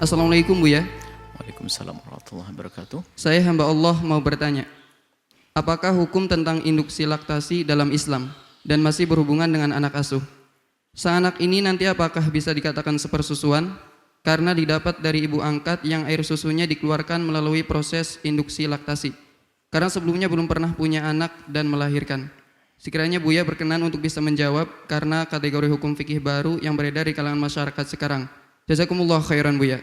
Assalamualaikum Buya. Waalaikumsalam warahmatullahi wabarakatuh. Saya hamba Allah mau bertanya, apakah hukum tentang induksi laktasi dalam Islam dan masih berhubungan dengan anak asuh? Sang anak ini nanti apakah bisa dikatakan sepersusuan karena didapat dari ibu angkat yang air susunya dikeluarkan melalui proses induksi laktasi? Karena sebelumnya belum pernah punya anak dan melahirkan. Sekiranya Buya berkenan untuk bisa menjawab karena kategori hukum fikih baru yang beredar di kalangan masyarakat sekarang. Jazakumullah khairan Buya.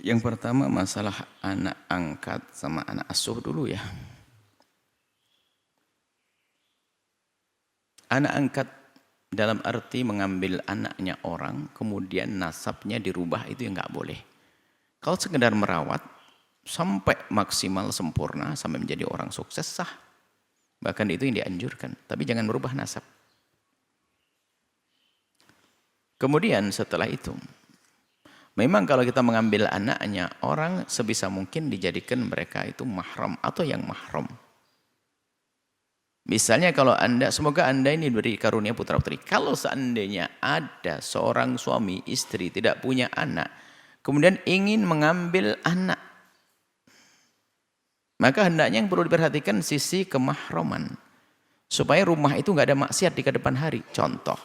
Yang pertama masalah anak angkat sama anak asuh dulu ya. Anak angkat dalam arti mengambil anaknya orang kemudian nasabnya dirubah, itu yang nggak boleh. Kalau sekedar merawat sampai maksimal sempurna sampai menjadi orang sukses sah. Bahkan itu yang dianjurkan, tapi jangan merubah nasab. Kemudian setelah itu, memang kalau kita mengambil anaknya orang sebisa mungkin dijadikan mereka itu mahram atau yang mahram. Misalnya kalau Anda, semoga Anda ini diberi karunia putra putri. Kalau seandainya ada seorang suami istri tidak punya anak, kemudian ingin mengambil anak, maka hendaknya yang perlu diperhatikan sisi kemahraman. Supaya rumah itu nggak ada maksiat di kedepan hari. Contoh,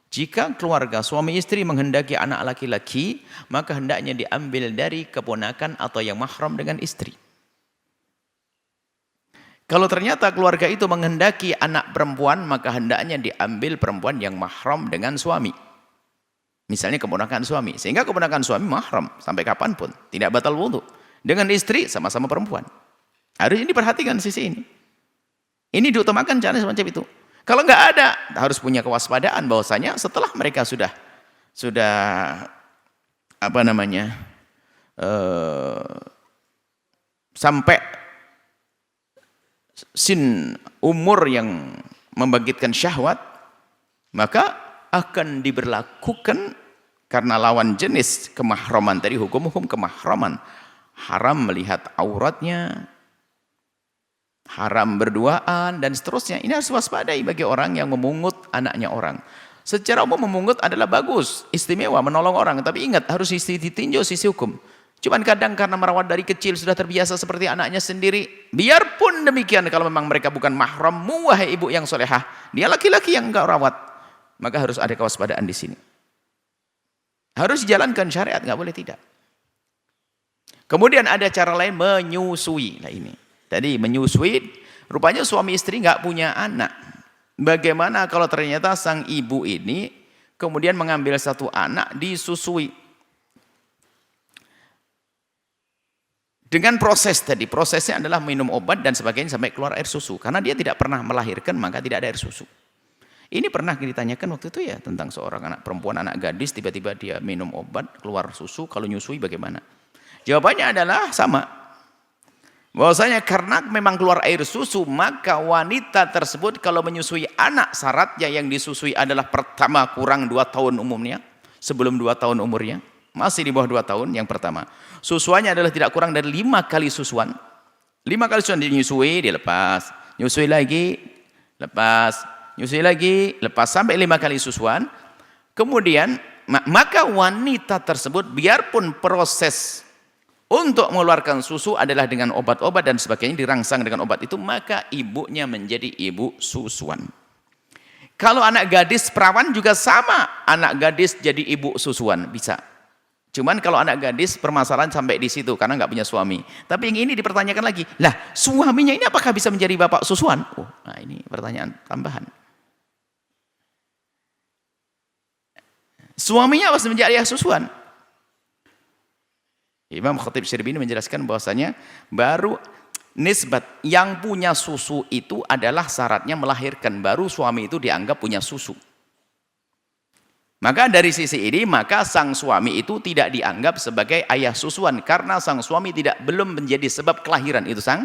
jika keluarga suami istri menghendaki anak laki-laki, maka hendaknya diambil dari keponakan atau yang mahram dengan istri. Kalau ternyata keluarga itu menghendaki anak perempuan, maka hendaknya diambil perempuan yang mahram dengan suami. Misalnya keponakan suami, sehingga keponakan suami mahram sampai kapanpun, tidak batal wudhu. Dengan istri sama-sama perempuan. Harus ini diperhatikan sisi ini. Ini diutamakan cara semacam itu. Kalau nggak ada, harus punya kewaspadaan bahwasanya setelah mereka sudah sampai umur yang membangkitkan syahwat, maka akan diberlakukan karena lawan jenis kemahraman tadi, hukum-hukum kemahraman. Haram melihat auratnya, haram berduaan dan seterusnya. Ini harus waspadai bagi orang yang memungut anaknya orang. Secara umum memungut adalah bagus, istimewa, menolong orang. Tapi ingat, harus ditinjau sisi hukum. Cuman kadang karena merawat dari kecil sudah terbiasa seperti anaknya sendiri. Biarpun demikian, kalau memang mereka bukan mahram, wahai ibu yang solehah, dia laki-laki yang engkau rawat, maka harus ada kewaspadaan di sini. Harus dijalankan syariat, nggak boleh tidak. Kemudian ada cara lain, menyusui. Nah ini. Tadi menyusui, rupanya suami istri nggak punya anak. Bagaimana kalau ternyata sang ibu ini kemudian mengambil satu anak disusui? Dengan proses tadi, prosesnya adalah minum obat dan sebagainya sampai keluar air susu. Karena dia tidak pernah melahirkan, maka tidak ada air susu. Ini pernah ditanyakan waktu itu ya, tentang seorang anak perempuan, anak gadis, tiba-tiba dia minum obat, keluar susu, kalau nyusui bagaimana? Jawabannya adalah sama. Bahwasanya karena memang keluar air susu, maka wanita tersebut kalau menyusui anak, syaratnya yang disusui adalah pertama kurang 2 tahun umumnya, sebelum 2 tahun umurnya, masih di bawah 2 tahun yang pertama. Susuannya adalah tidak kurang dari 5 kali susuan. 5 kali susuan dinyusui, dilepas, nyusui lagi, lepas, nyusui lagi, lepas, sampai 5 kali susuan. Kemudian maka wanita tersebut biarpun proses untuk mengeluarkan susu adalah dengan obat-obat dan sebagainya, dirangsang dengan obat itu, maka ibunya menjadi ibu susuan. Kalau anak gadis perawan juga sama, anak gadis jadi ibu susuan, bisa. Cuman kalau anak gadis permasalahan sampai di situ karena nggak punya suami. Tapi yang ini dipertanyakan lagi, lah suaminya ini apakah bisa menjadi bapak susuan? Oh, nah ini pertanyaan tambahan. Suaminya harus menjadi ayah susuan. Imam Khatib Syarbini menjelaskan bahwasanya baru nisbat yang punya susu itu adalah syaratnya melahirkan, baru suami itu dianggap punya susu. Maka dari sisi ini, maka sang suami itu tidak dianggap sebagai ayah susuan karena sang suami belum menjadi sebab kelahiran itu sang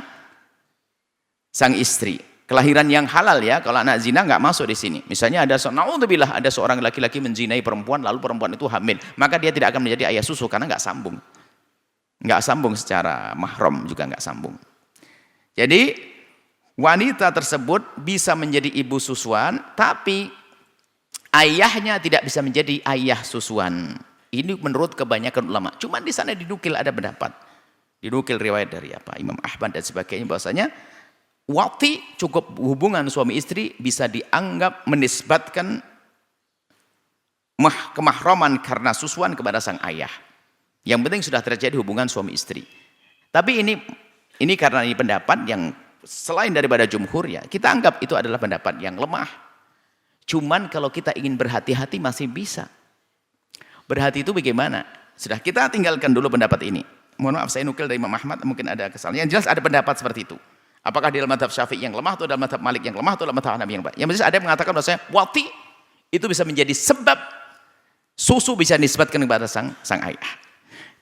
istri. Kelahiran yang halal ya, kalau anak zina nggak masuk di sini. Misalnya ada seorang laki-laki menzinai perempuan lalu perempuan itu hamil, maka dia tidak akan menjadi ayah susu karena nggak sambung. Nggak sambung secara mahram, juga nggak sambung. Jadi wanita tersebut bisa menjadi ibu susuan, tapi ayahnya tidak bisa menjadi ayah susuan. Ini menurut kebanyakan ulama. Cuma di sana dinukil ada pendapat. Dinukil riwayat dari Imam Ahmad dan sebagainya bahwasanya wati cukup hubungan suami istri bisa dianggap menisbatkan kemahraman karena susuan kepada sang ayah. Yang penting sudah terjadi hubungan suami istri. Tapi ini karena ini pendapat yang selain daripada jumhur ya, kita anggap itu adalah pendapat yang lemah. Cuman kalau kita ingin berhati-hati masih bisa. Berhati itu bagaimana? Sudah kita tinggalkan dulu pendapat ini. Mohon maaf saya nukil dari Imam Ahmad, mungkin ada kesalahan. Yang jelas ada pendapat seperti itu. Apakah di dalam mazhab Syafi'i yang lemah atau dalam mazhab Malik yang lemah atau dalam mazhab Hanafi yang baik. Yang jelas ada yang mengatakan bahwasanya wati itu bisa menjadi sebab susu bisa disebabkan kepada sang ayah.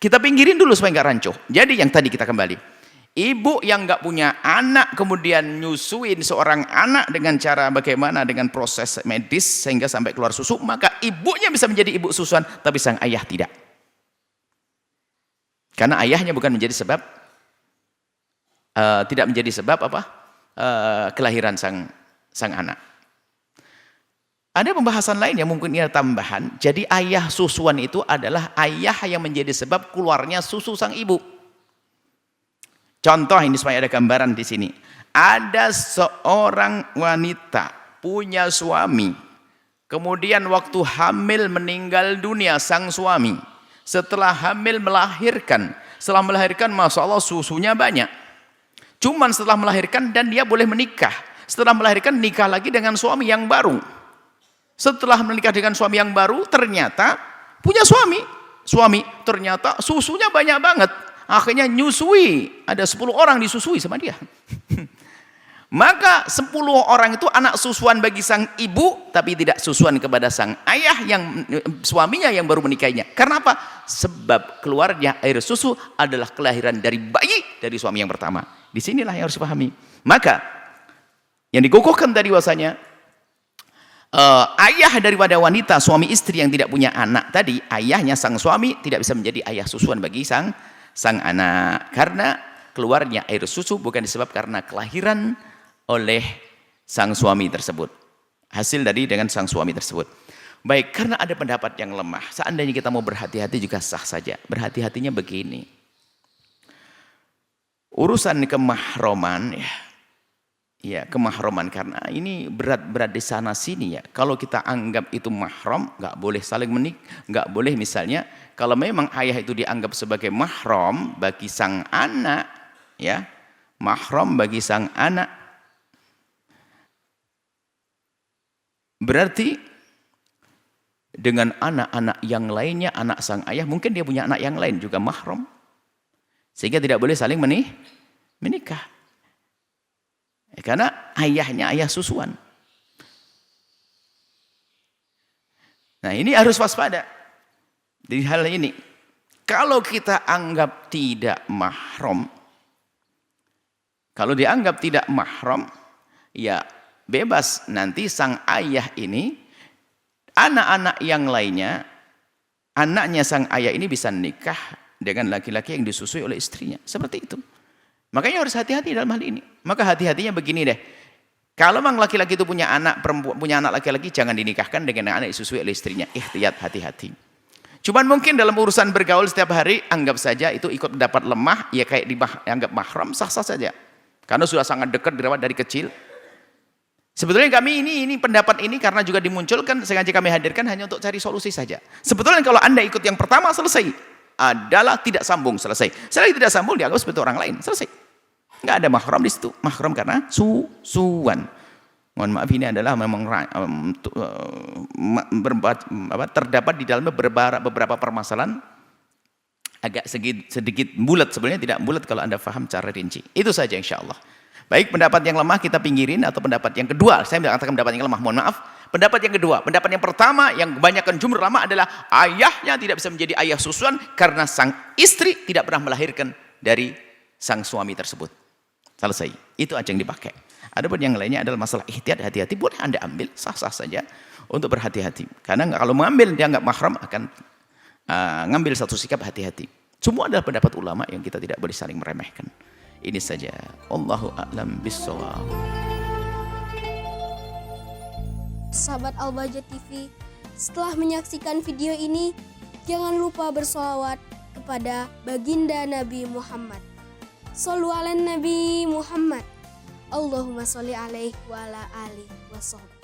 Kita pinggirin dulu supaya nggak rancuh. Jadi yang tadi kita kembali. Ibu yang nggak punya anak kemudian nyusuin seorang anak dengan cara bagaimana dengan proses medis sehingga sampai keluar susu, maka ibunya bisa menjadi ibu susuan tapi sang ayah tidak. Karena ayahnya bukan menjadi sebab tidak menjadi sebab kelahiran sang anak. Ada pembahasan lain yang mungkin ini tambahan. Jadi ayah susuan itu adalah ayah yang menjadi sebab keluarnya susu sang ibu. Contoh ini supaya ada gambaran di sini. Ada seorang wanita punya suami. Kemudian waktu hamil meninggal dunia sang suami. Setelah hamil melahirkan. Setelah melahirkan Masya Allah susunya banyak. Cuman setelah melahirkan dan dia boleh menikah. Setelah melahirkan nikah lagi dengan suami yang baru. Setelah menikah dengan suami yang baru ternyata punya suami. Suami ternyata susunya banyak banget. Akhirnya nyusui. Ada 10 orang disusui sama dia. Maka 10 orang itu anak susuan bagi sang ibu, tapi tidak susuan kepada sang ayah yang suaminya yang baru menikahinya. Karena apa? Sebab keluarnya air susu adalah kelahiran dari bayi dari suami yang pertama. Disinilah yang harus dipahami. Maka yang dikukuhkan tadi bahwasanya ayah daripada wanita suami istri yang tidak punya anak tadi, ayahnya sang suami tidak bisa menjadi ayah susuan bagi sang anak. Karena keluarnya air susu bukan disebab karena kelahiran oleh sang suami tersebut. Hasil dari dengan sang suami tersebut. Baik, karena ada pendapat yang lemah. Seandainya kita mau berhati-hati juga sah saja. Berhati-hatinya begini. Urusan kemahroman ya kemahroman karena ini berat-berat di sana sini ya. Kalau kita anggap itu mahram, nggak boleh saling nggak boleh misalnya kalau memang ayah itu dianggap sebagai mahram bagi sang anak ya, mahram bagi sang anak. Berarti dengan anak-anak yang lainnya, anak sang ayah, mungkin dia punya anak yang lain juga mahram. Sehingga tidak boleh saling menikah. Karena ayahnya ayah susuan. Nah ini harus waspada. Di hal ini. Kalau kita anggap tidak mahram, kalau dianggap tidak mahram, ya bebas nanti sang ayah ini anak-anak yang lainnya anaknya sang ayah ini bisa nikah dengan laki-laki yang disusui oleh istrinya seperti itu. Makanya harus hati-hati dalam hal ini. Maka hati-hatinya begini deh, kalau memang laki-laki itu punya anak perempuan, punya anak laki-laki jangan dinikahkan dengan anak disusui oleh istrinya. Ihtiyat, hati-hati. Cuman mungkin dalam urusan bergaul setiap hari anggap saja itu ikut pendapat lemah ya kayak dianggap mahram sah-sah saja karena sudah sangat dekat dirawat dari kecil. Sebetulnya kami ini pendapat ini karena juga dimunculkan sengaja kami hadirkan hanya untuk cari solusi saja. Sebetulnya kalau Anda ikut yang pertama selesai adalah tidak sambung selesai. Setelah tidak sambung dianggap seperti orang lain selesai. Nggak ada mahram di situ. Mahram karena susuan. Mohon maaf ini adalah memang terdapat di dalamnya beberapa permasalahan agak sedikit bulat sebenarnya tidak bulat kalau Anda paham cara rinci. Itu saja insya Allah. Baik, pendapat yang lemah kita pinggirin atau pendapat yang kedua. Saya tidak katakan pendapat yang lemah, mohon maaf. Pendapat yang kedua, pendapat yang pertama yang kebanyakan jumhur ulama adalah ayahnya tidak bisa menjadi ayah susuan karena sang istri tidak pernah melahirkan dari sang suami tersebut. Selesai. Itu aja yang dipakai. Adapun yang lainnya adalah masalah ihtiyat, hati-hati. Boleh Anda ambil, sah-sah saja untuk berhati-hati. Karena kalau mengambil dia nggak mahram akan ngambil satu sikap hati-hati. Semua adalah pendapat ulama yang kita tidak boleh saling meremehkan. Ini saja. Allahu a'lam bissawab. Sahabat Al-Bahjah TV, setelah menyaksikan video ini, Jangan lupa bersolawat kepada baginda Nabi Muhammad. Shollu ala Nabi Muhammad. Allahumma sholli alaihi wa ala alihi wa sahbihi.